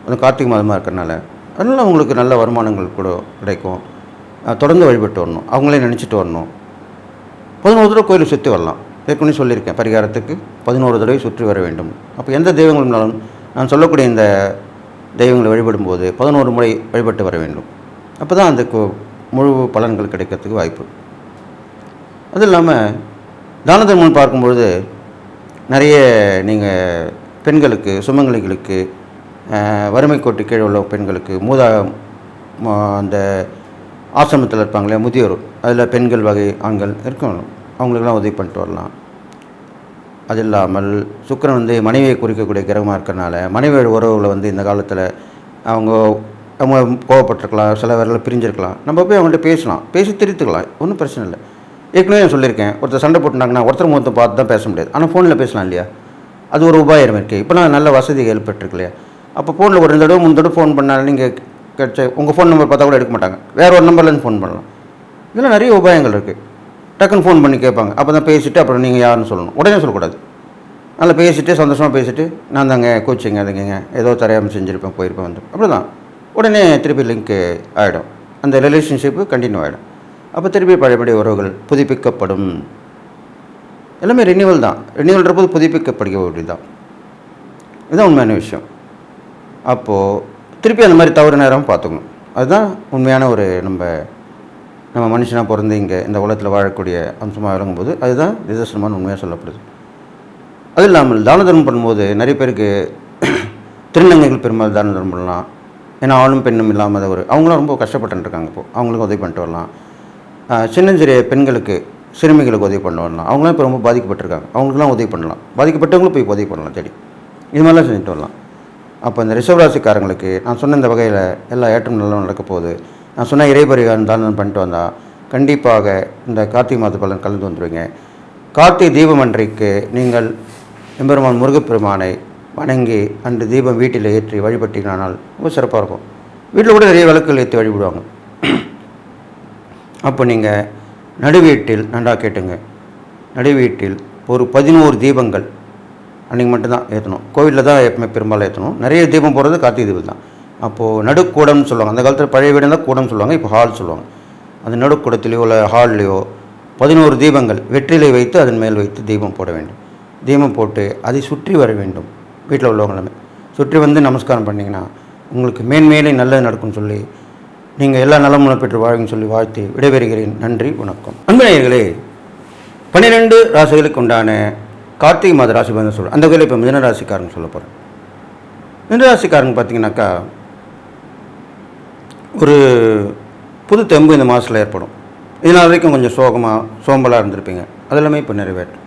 அந்த கார்த்திகை மாதமாக இருக்கிறனால அதனால் உங்களுக்கு நல்ல வருமானங்கள் கூட கிடைக்கும். தொடர்ந்து வழிபட்டு வரணும், அவங்களே நினச்சிட்டு வரணும். 11 தடவை கோயிலை சுற்றி வரலாம். ஏற்கனவே சொல்லியிருக்கேன், பரிகாரத்துக்கு 11 தடவை சுற்றி வர வேண்டும். அப்போ எந்த தெய்வங்கள்னாலும் நான் சொல்லக்கூடிய இந்த தெய்வங்களை வழிபடும்போது 11 முறை வழிபட்டு வர வேண்டும். அப்போ தான் அதுக்கு முழு பலன்கள் கிடைக்கிறதுக்கு வாய்ப்பு. அது இல்லாமல் தான தர்மம் பார்க்கும்பொழுது நிறைய நீங்கள் பெண்களுக்கு, சுமங்கலிகளுக்கு, வறுமை கோட்டு கீழே உள்ள பெண்களுக்கு, அந்த ஆசிரமத்தில் இருப்பாங்களே முதியோர், அதில் பெண்கள் வகை ஆண்கள் இருக்கணும், அவங்களுக்கெல்லாம் உதவி பண்ணிட்டு வரலாம். அது இல்லாமல் சுக்கிரன் வந்து மனைவியை குறிக்கக்கூடிய கிரகமாக இருக்கிறனால மனைவி உறவுகளை வந்து இந்த காலத்தில் அவங்க கோவப்பட்டிருக்கலாம், சில பேரில் பிரிஞ்சிருக்கலாம். நம்ம போய் அவங்கள்ட்ட பேசலாம், பேசி திருத்துக்கலாம், ஒன்றும் பிரச்சனை இல்லை. ஏற்கனவே நான் சொல்லியிருக்கேன், ஒருத்தர் சண்டை போட்டுனாங்கன்னா ஒருத்தர் முகத்தை பார்த்து தான் பேச முடியாது, ஆனால் ஃபோனில் பேசலாம் இல்லையா? அது ஒரு உபாயம் இருக்குது. இப்போலாம் நல்ல வசதி ஏற்பட்டுருக்கு இல்லையா? அப்போ ஃபோனில் ஒரு 2 தடவை 3 தடவை ஃபோன் பண்ணாலும் நீங்கள் கிடச்ச உங்கள் ஃபோன் நம்பர் பார்த்தா கூட எடுக்க மாட்டாங்க, வேறு ஒரு நம்பர்லேருந்து ஃபோன் பண்ணலாம். இதெல்லாம் நிறைய உபாயங்கள் இருக்குது. டக்குன்னு ஃபோன் பண்ணி கேட்பாங்க. அப்போ தான் பேசிவிட்டு அப்புறம் நீங்கள் யாருன்னு சொல்லணும், உடனே சொல்லக்கூடாது. நல்லா பேசிவிட்டு சந்தோஷமாக பேசிவிட்டு நான் தாங்க கோச்சிங்க அதுங்க ஏதோ தெரியாமல் செஞ்சுருப்பேன் போயிருப்பேன் வந்து அப்படி தான் உடனே திருப்பி லிங்க்கு ஆகிடும், அந்த ரிலேஷன்ஷிப்பு கண்டினியூ ஆகிடும். அப்போ திருப்பி பழையபடி உறவுகள் புதுப்பிக்கப்படும். எல்லாமே ரினியூவல் தான். ரினியூவல்ன்ற போது புதுப்பிக்கப்படுக வேண்டியது தான். இதுதான் உண்மையான விஷயம். அப்போது திருப்பி அந்த மாதிரி தவறு நேரம் பார்த்துக்கணும். அதுதான் உண்மையான ஒரு நம்ம மனுஷனாக பிறந்து இங்கே இந்த உலகத்தில் வாழக்கூடிய அம்சமாக விளங்கும்போது அதுதான் நிதர்சனமான உண்மையாக சொல்லப்படுது. அது இல்லாமல் தான தர்மம் பண்ணும்போது நிறைய பேருக்கு திருநங்கைகள் பெரும்பாலும் தான தர்மம் பண்ணலாம். ஏன்னா ஆணும் பெண்ணும் இல்லாமல் அவங்களாம் ரொம்ப கஷ்டப்பட்டுருக்காங்க. இப்போது அவங்களுக்கும் உதவி பண்ணிட்டு வரலாம். சின்னஞ்சிறிய பெண்களுக்கு சிறுமிகளுக்கு உதவி பண்ண வரலாம். அவங்களாம் இப்போ ரொம்ப பாதிக்கப்பட்டிருக்காங்க, அவங்களுக்குலாம் உதவி பண்ணலாம். பாதிக்கப்பட்டவங்களும் போய் உதவி பண்ணலாம், செடி இது மாதிரிலாம் செஞ்சுட்டு வரலாம். அப்போ இந்த ரிஷபராசிக்காரங்களுக்கு நான் சொன்ன இந்த வகையில் எல்லா ஏற்றம் நல்லா நடக்க போகுது. நான் சொன்ன இறைபரிகாரம் தானம் பண்ணிட்டு வந்தால் கண்டிப்பாக இந்த கார்த்திகை மாத பலன் கலந்து வந்துடுவீங்க. கார்த்திகை தீபம் அன்றைக்கு நீங்கள் எம்பெருமான் முருகப்பெருமானை வணங்கி அன்று தீபம் வீட்டில் ஏற்றி வழிபட்டீங்கனால் ரொம்ப சிறப்பாக இருக்கும். வீட்டில் கூட நிறைய விளக்குகள் ஏற்றி வழிபடுவாங்க. அப்போ நீங்கள் நடுவீட்டில் நன்றாக கேட்டுங்க, நடுவீட்டில் ஒரு 11 தீபங்கள் அன்றைக்கி மட்டும்தான் ஏற்றணும். கோவிலில் தான் எப்பவுமே பெரும்பாலும் ஏற்றணும். நிறைய தீபம் போடுறது கார்த்திகை தீபம் தான். அப்போது நடுக்கூடம்னு சொல்லுவாங்க. அந்த காலத்தில் பழைய வீடு தான் கூடம்னு சொல்லுவாங்க, இப்போ ஹால் சொல்லுவாங்க. அந்த நடுக்கூடத்துலேயோ இல்லை ஹால்லையோ 11 தீபங்கள் வெற்றிலை வைத்து அதன் மேல் வைத்து தீபம் போட வேண்டும். தீபம் போட்டு அதை சுற்றி வர வேண்டும். வீட்டில் உள்ளவங்களுமே சுற்றி வந்து நமஸ்காரம் பண்ணிங்கன்னா உங்களுக்கு மேன்மேலே நல்லது நடக்கும்னு சொல்லி நீங்கள் எல்லா நலமுறை பெற்று வாழ்ன்னு சொல்லி வாழ்த்தி விடைபெறுகிறேன். நன்றி, வணக்கம். அன்பு நேயர்களே, 12 ராசிகளுக்கு உண்டான கார்த்திகை மாத ராசி பலன் சொல்கிறேன். அந்த வகையில் இப்போ மிதுன ராசிக்காரங்க சொல்ல போகிறேன். மிதுன ராசிக்காரங்க பார்த்தீங்கன்னாக்கா ஒரு புது தெம்பு இந்த மாதத்தில் ஏற்படும். இதனால் வரைக்கும் கொஞ்சம் சோம்பலாக இருந்திருப்பீங்க, அதெல்லாமே இப்போ நிறைவேற்றும்.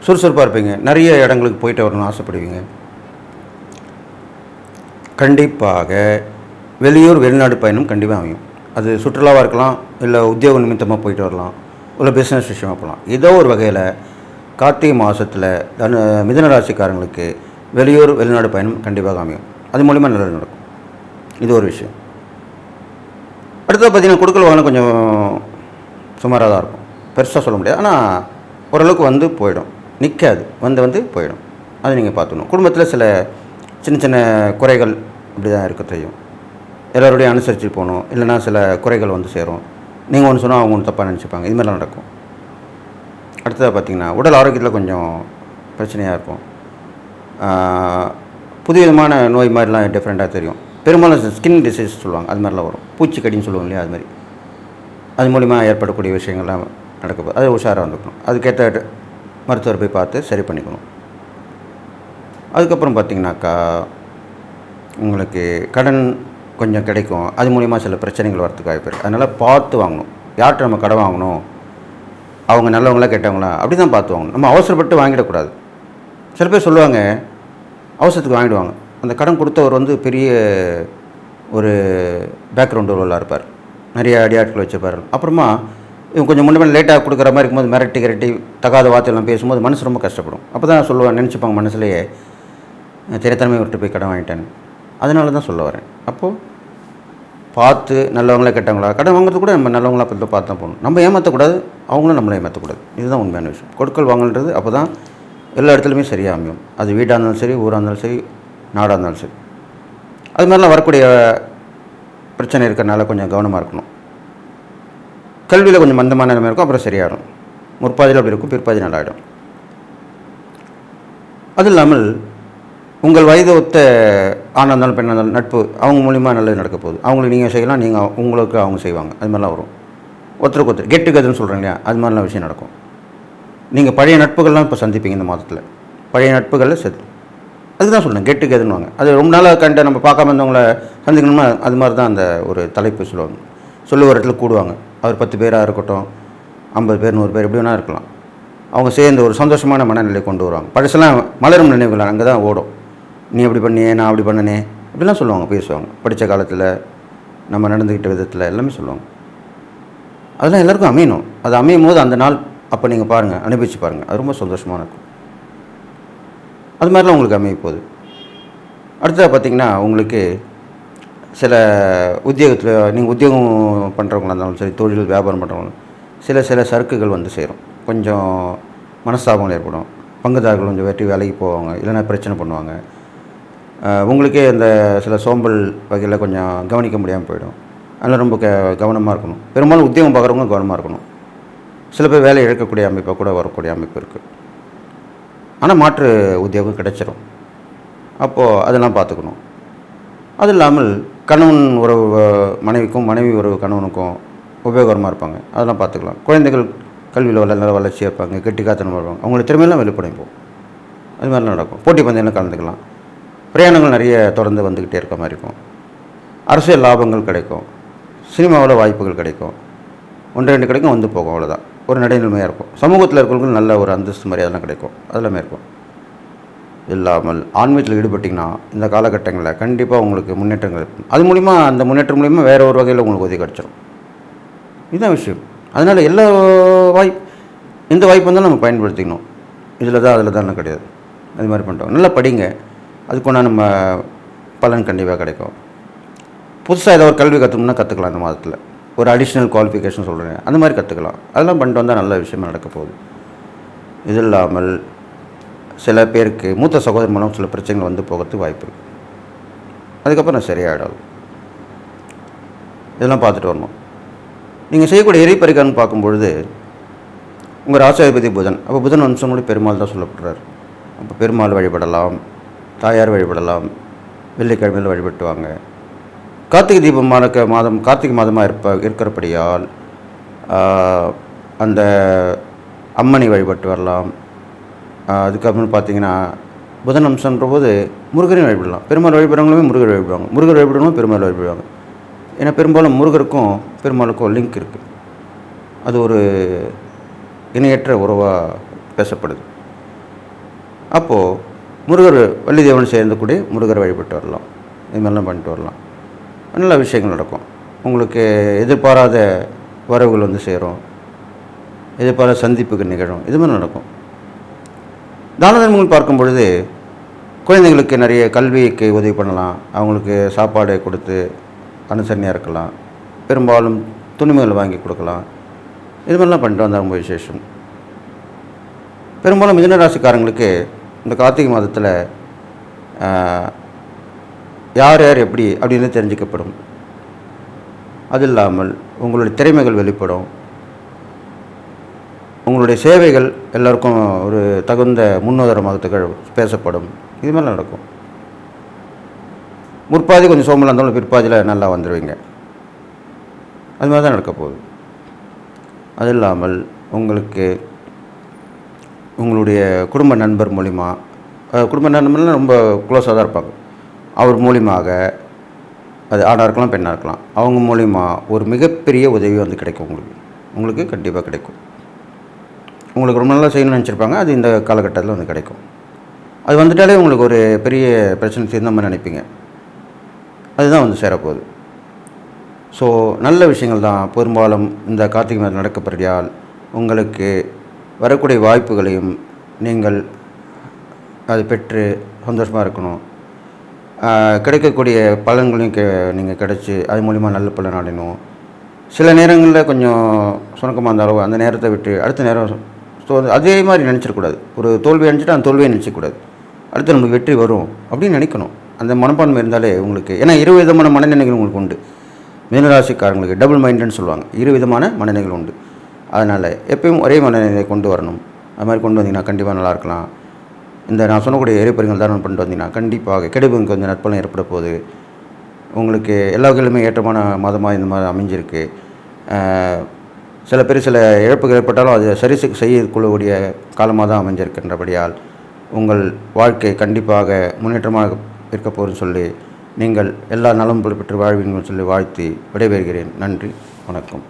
சுறுசுறுப்பாக இருப்பீங்க, நிறைய இடங்களுக்கு போயிட்டு வரணும்னு ஆசைப்படுவீங்க. கண்டிப்பாக வெளியூர் வெளிநாடு பயணம் கண்டிப்பாக அமையும். அது சுற்றுலாவாக இருக்கலாம், இல்லை உத்தியோக நிமித்தமாக போயிட்டு வரலாம், இல்லை பிஸ்னஸ் விஷயமாக போகலாம். ஏதோ ஒரு வகையில் கார்த்திகை மாதத்தில் மிதுன ராசிக்காரங்களுக்கு வெளியூர் வெளிநாடு பயணம் கண்டிப்பாக அமையும். அது மூலிமா நல்லது நடக்கும். இது ஒரு விஷயம். அடுத்தது பார்த்திங்கன்னா கொடுக்கல் வாங்க கொஞ்சம் சுமாராக தான் இருக்கும், பெருசாக சொல்ல முடியாது. ஆனால் ஓரளவுக்கு வந்து போயிடும், நிற்காது, வந்து போயிடும். அது நீங்கள் பார்த்துக்கணும். குடும்பத்தில் சில சின்ன சின்ன குறைகள் அப்படி தான் இருக்க தெரியும். எல்லோருடைய அனுசரித்து போகணும், இல்லைனா சில குறைகள் வந்து சேரும். நீங்கள் ஒன்று சொன்னால் அவங்க ஒன்று தப்பாக நினச்சிப்பாங்க, இது மாதிரிலாம் நடக்கும். அடுத்ததாக பார்த்திங்கன்னா உடல் ஆரோக்கியத்தில் கொஞ்சம் பிரச்சனையாக இருக்கும். புது விதமான நோய் மாதிரிலாம் டிஃப்ரெண்ட்டாக தெரியும். பெரும்பாலும் ஸ்கின் டிசீஸ் சொல்லுவாங்க, அது மாதிரிலாம் வரும். பூச்சிக்கடின்னு சொல்லுவோம் இல்லையா, அது மாதிரி அது மூலிமா ஏற்படக்கூடிய விஷயங்கள்லாம் நடக்கும். அது உஷாராக வந்துக்கணும். அதுக்கேற்ற மருத்துவரை போய் பார்த்து சரி பண்ணிக்கணும். அதுக்கப்புறம் பார்த்திங்கனாக்கா உங்களுக்கு கடன் கொஞ்சம் கிடைக்கும். அது மூலிமா சில பிரச்சனைகள் வரத்துக்கு வாய்ப்பு இருக்குது. அதனால் பார்த்து வாங்கணும். யார்கிட்ட நம்ம கடன் வாங்கணும், அவங்க நல்லவங்களா கெட்டவங்களா அப்படி தான் பார்த்து வாங்கணும். நம்ம அவசரப்பட்டு வாங்கிடக்கூடாது. சில பேர் சொல்லுவாங்க அவசரத்துக்கு வாங்கிடுவாங்க. அந்த கடன் கொடுத்தவர் வந்து பெரிய ஒரு பேக்ரவுண்டு ரோலாக இருப்பார், நிறைய அடியாட்கள் வச்சுருப்பார். அப்புறமா இவங்க கொஞ்சம் முன்னே லேட்டாக கொடுக்குற மாதிரி இருக்கும்போது மிரட்டி தகாத வார்த்தையெல்லாம் பேசும்போது மனசு ரொம்ப கஷ்டப்படும். அப்போ தான் சொல்லுவாங்க, நினச்சிப்பாங்க மனசுலேயே திரைத்தன்மை விட்டு போய் கடன் வாங்கிட்டேன்னு. அதனால தான் சொல்ல வரேன். அப்போது பார்த்து நல்லவங்களா கெட்டவங்களா, கடன் வாங்குறது கூட நம்ம நல்லவங்களா பார்த்து தான் போகணும். நம்ம ஏமாற்றக்கூடாது, அவங்களும் நம்மளை ஏமாற்றக்கூடாது. இதுதான் உண்மையான விஷயம். கொடுக்கல் வாங்கன்றது அப்போ தான் எல்லா இடத்துலையுமே சரியாக அமையும். அது வீடாக இருந்தாலும் சரி, ஊராக இருந்தாலும் சரி, நாடாக இருந்தாலும் சரி. அது மாதிரிலாம் வரக்கூடிய பிரச்சனை இருக்கிறனால கொஞ்சம் கவனமாக இருக்கணும். கல்வியில் கொஞ்சம் மந்தமான நிலைமை இருக்கும், அப்புறம் சரியாயிடும். முற்பாதியில் அப்படி இருக்கும், பிற்பாதி நல்லாயிடும். அது இல்லாமல் உங்கள் வயது ஒத்த ஆணாக இருந்தாலும் பெண்ணாக இருந்தாலும் நட்பு அவங்க மூலிமா நல்லது நடக்க போகுது. அவங்களுக்கு நீங்கள் செய்யலாம், நீங்கள் உங்களுக்கு அவங்க செய்வாங்க. அது மாதிரிலாம் வரும். ஒருத்தருக்கு ஒருத்தர் கெட் டுகெதர்னு சொல்கிறேன் இல்லையா, அது மாதிரிலாம் விஷயம் நடக்கும். நீங்கள் பழைய நட்புகள்லாம் இப்போ சந்திப்பீங்க இந்த மாதத்தில். பழைய நட்புகளில் சேர்த்து அதுதான் சொல்லுங்கள், கெட் டுகெதர்னு வாங்க. அது ரொம்ப நாளாக கண்ட நம்ம பார்க்காம இருந்தவங்களை சந்திக்கணும்னா அது மாதிரி தான் அந்த ஒரு தலைப்பு சொல்லுவாங்க. சொல்லி ஒரு இடத்துல கூடுவாங்க. அவர் 10 பேராக இருக்கட்டும், 50 பேர் 100 பேர் எப்படி வேணால் இருக்கலாம். அவங்க சேர்ந்து ஒரு சந்தோஷமான மனநிலை கொண்டு வருவாங்க. பழசெல்லாம் மலரும் நினைவுகள் அங்கே தான் ஓடும். நீ அப்படி பண்ணியே, நான் அப்படி பண்ணனே இப்படிலாம் சொல்லுவாங்க, பேசுவாங்க. படித்த காலத்தில் நம்ம நடந்துக்கிட்ட விதத்தில் எல்லாமே சொல்லுவாங்க. அதெல்லாம் எல்லாருக்கும் அமையணும். அது அமையும் போது அந்த நாள் அப்போ நீங்கள் பாருங்கள், அனுபவிச்சு பாருங்கள், அது ரொம்ப சந்தோஷமாக இருக்கும். அது மாதிரிலாம் உங்களுக்கு அமைய போகுது. அடுத்ததாக பார்த்திங்கன்னா உங்களுக்கு சில உத்தியோகத்தில் நீங்கள் உத்தியோகம் பண்ணுறவங்களா இருந்தாலும் சரி, தொழில் வியாபாரம் பண்ணுறவங்களும் சில சறுக்குகள் வந்து சேரும். கொஞ்சம் மனஸ்தாபங்கள் ஏற்படும். பங்குதாரர்கள் கொஞ்சம் வெட்டி வேலைக்கு போவாங்க, இல்லைன்னா பிரச்சனை பண்ணுவாங்க. உங்களுக்கே இந்த சில சோம்பல் வகையில் கொஞ்சம் கவனிக்க முடியாமல் போயிடும். அதனால் ரொம்ப கவனமாக இருக்கணும். பெரும்பாலும் உத்தியோகம் பார்க்குறவங்க கவனமாக இருக்கணும். சில பேர் வேலை இழக்கக்கூடிய அமைப்பாக கூட வரக்கூடிய அமைப்பு இருக்குது. ஆனால் மாற்று உத்தியோகம் கிடைச்சிடும். அப்போது அதெல்லாம் பார்த்துக்கணும். அது இல்லாமல் கணவன் உறவு மனைவிக்கும், மனைவி உறவு கணவனுக்கும் உபயோகரமாக இருப்பாங்க. அதெல்லாம் பார்த்துக்கலாம். குழந்தைகள் கல்வியில் நல்ல வளர்ச்சியாக இருப்பாங்க, கெட்டிக்காத்தனமாக இருப்பாங்க. அவங்களோட திறமையெல்லாம் வெளிப்படையும் போகும். அது மாதிரிலாம் நடக்கும். போட்டி பந்தயம்லாம் கலந்துக்கலாம். பிரயாணங்கள் நிறைய தொடர்ந்து வந்துக்கிட்டே இருக்க மாதிரி இருக்கும். அரசியல் லாபங்கள் கிடைக்கும். சினிமாவில் வாய்ப்புகள் கிடைக்கும். 1-2 கிடைக்கும், வந்து போகும், அவ்வளோதான். ஒரு நடைநிலைமையாக இருக்கும். சமூகத்தில் இருக்கிறவங்களுக்கு நல்ல ஒரு அந்தஸ்து மரியாதைலாம் கிடைக்கும். அதெல்லாமே இருக்கும். இல்லாமல் ஆன்மீகத்தில் ஈடுபட்டிங்கன்னா இந்த காலகட்டங்களில் கண்டிப்பாக உங்களுக்கு முன்னேற்றங்கள் இருக்கும். அது மூலிமா, அந்த முன்னேற்றம் மூலிமா வேறு ஒரு வகையில் உங்களுக்கு உதவி கிடச்சிடும். இதுதான் விஷயம். அதனால் எல்லா எந்த வாய்ப்பு வந்தாலும் நம்ம பயன்படுத்திக்கணும். இதில் தான் அதில் தான் கிடையாது. அது மாதிரி பண்ணிட்டோம். நல்லா படிங்க, அதுக்குன்னா நம்ம பலன் கண்டிப்பாக கிடைக்கும். புதுசாக ஏதோ ஒரு கல்வி கற்றுக்கணும்னா கற்றுக்கலாம். இந்த மாதத்தில் ஒரு அடிஷ்னல் குவாலிஃபிகேஷன் சொல்கிறேன், அந்த மாதிரி கற்றுக்கலாம். அதெல்லாம் பண்ணிட்டு வந்தால் நல்ல விஷயமாக நடக்க போகுது. இது இல்லாமல் சில பேருக்கு மூத்த சகோதரர் மூலம் சில பிரச்சனைகள் வந்து போகிறதுக்கு வாய்ப்பு இருக்குது. அதுக்கப்புறம் நான் சரியாயிடாது. இதெல்லாம் பார்த்துட்டு வரணும். நீங்கள் செய்யக்கூடிய எரிபரிகாரன்னு பார்க்கும்பொழுது உங்கள் ராசாதிபதி புதன். அப்போ புதன் வம்சங்களுடைய பெருமாள் தான் சொல்லப்படுறார். அப்போ பெருமாள் வழிபடலாம், தாயார் வழிபடலாம், வெள்ளிக்கிழமையில் வழிபட்டுவாங்க. கார்த்திகை தீபமான மாதம், கார்த்திகை மாதமாக இருக்கிறபடியால் அந்த அம்மனை வழிபட்டு வரலாம். அதுக்கப்புறம் பார்த்தீங்கன்னா புதன் அம்சன்ற போது முருகரையும் வழிபடலாம். பெருமாள் வழிபடுறவங்களுமே முருகர் வழிபடுவாங்க, முருகர் வழிபடுறவங்களும் பெருமாள் வழிபடுவாங்க. ஏன்னா பெரும்பாலும் முருகருக்கும் பெருமாளுக்கும் லிங்க் இருக்குது. அது ஒரு இணையற்ற உறவாக பேசப்படுது. அப்போது முருகர் வள்ளி தேவன் சேர்ந்தக்கூடிய முருகரை வழிபட்டு வரலாம். இது மாதிரிலாம் பண்ணிட்டு வரலாம். நல்ல விஷயங்கள் நடக்கும். உங்களுக்கு எதிர்பாராத வரவுகள் வந்து சேரும், எதிர்பாராத சந்திப்புகள் நிகழும். இது மாதிரி நடக்கும். தான தர்மங்கள் பார்க்கும் பொழுது குழந்தைங்களுக்கு நிறைய கல்விக்கு உதவி பண்ணலாம். அவங்களுக்கு சாப்பாடு கொடுத்து அனுசரணையாக இருக்கலாம். பெரும்பாலும் துணிமணிகள் வாங்கி கொடுக்கலாம். இது மாதிரிலாம் பண்ணிட்டு வந்தால் ரொம்ப விசேஷம். பெரும்பாலும் மிதுன ராசிக்காரங்களுக்கு இந்த கார்த்திகை மாதத்தில் யார் யார் எப்படி அப்படின்னு தெரிஞ்சிக்கப்படும். அது இல்லாமல் உங்களுடைய திறமைகள் வெளிப்படும். உங்களுடைய சேவைகள் எல்லாருக்கும் ஒரு தகுந்த முன்னுதாரணமாக திகழ் பேசப்படும். இது மாதிரி நடக்கும். முற்பாதி கொஞ்சம் சோம்பலாக இருந்தாலும் பிற்பாதியில் நல்லா வந்துடுவீங்க. அது மாதிரி தான் நடக்க போகுது. அது இல்லாமல் உங்களுக்கு உங்களுடைய குடும்ப நண்பர் மூலிமா, குடும்ப நண்பர்லாம் ரொம்ப க்ளோஸாக தான் இருப்பாங்க. அவர் மூலியமாக, அது ஆணாக இருக்கலாம் பெண்ணாக இருக்கலாம், அவங்க மூலிமா ஒரு மிகப்பெரிய உதவி வந்து கிடைக்கும். உங்களுக்கு கண்டிப்பாக கிடைக்கும். உங்களுக்கு ரொம்ப நல்லா செய்யணும்னு நினச்சிருப்பாங்க. அது இந்த காலகட்டத்தில் வந்து கிடைக்கும். அது வந்துட்டாலே உங்களுக்கு ஒரு பெரிய பிரச்சனை தீர்ந்த மாதிரி நினைப்பீங்க. அதுதான் வந்து சேரப்போகுது. ஸோ நல்ல விஷயங்கள் தான் பெரும்பாலும் இந்த கார்த்திகை மாதம் நடக்கப்படுறதால் உங்களுக்கு வரக்கூடிய வாய்ப்புகளையும் நீங்கள் அதை பெற்று சந்தோஷமாக இருக்கணும். கிடைக்கக்கூடிய பலன்களையும் நீங்கள் கிடச்சி அது மூலிமா நல்ல பலன் அடையணும். சில நேரங்களில் கொஞ்சம் சுணக்கமாக இருந்தாலும் அந்த நேரத்தை விட்டு அடுத்த நேரம் அதே மாதிரி நினச்சிடக்கூடாது. ஒரு தோல்வி அடைஞ்சிட்டு அந்த தோல்வியை நினச்சிக்கூடாது. அடுத்து நமக்கு வெற்றி வரும் அப்படின்னு நினைக்கணும். அந்த மனப்பான்மை இருந்தாலே உங்களுக்கு, ஏன்னா 2 விதமான மனநிலைகள் உங்களுக்கு உண்டு. மீனராசிக்காரங்களுக்கு டபுள் மைண்டட்னு சொல்லுவாங்க. 2 விதமான மனநிலைகள் உண்டு. அதனால் எப்பயும் ஒரே மனநிலையை கொண்டு வரணும். அது மாதிரி கொண்டு வந்தீங்கன்னா கண்டிப்பாக நல்லா இருக்கலாம். இந்த நான் சொன்னக்கூடிய எரிபரிகள் தானம் பண்ணிட்டு வந்தீங்கன்னா கண்டிப்பாக கெடுபுக்கு வந்து நட்பலன் ஏற்பட போகுது. உங்களுக்கு எல்லா வகையிலுமே ஏற்றமான மாதமாக இந்த மாதிரி அமைஞ்சிருக்கு. சில பேர் சில இழப்புகள் ஏற்பட்டாலும் அது சரி செய்யக்கூடிய காலமாக தான் அமைஞ்சிருக்கின்றபடியால் உங்கள் வாழ்க்கை கண்டிப்பாக முன்னேற்றமாக இருக்க போகுதுன்னு சொல்லி நீங்கள் எல்லா நலமும் பெற்று வாழ்வீங்கன்னு சொல்லி வாழ்த்தி விடைபெறுகிறேன். நன்றி, வணக்கம்.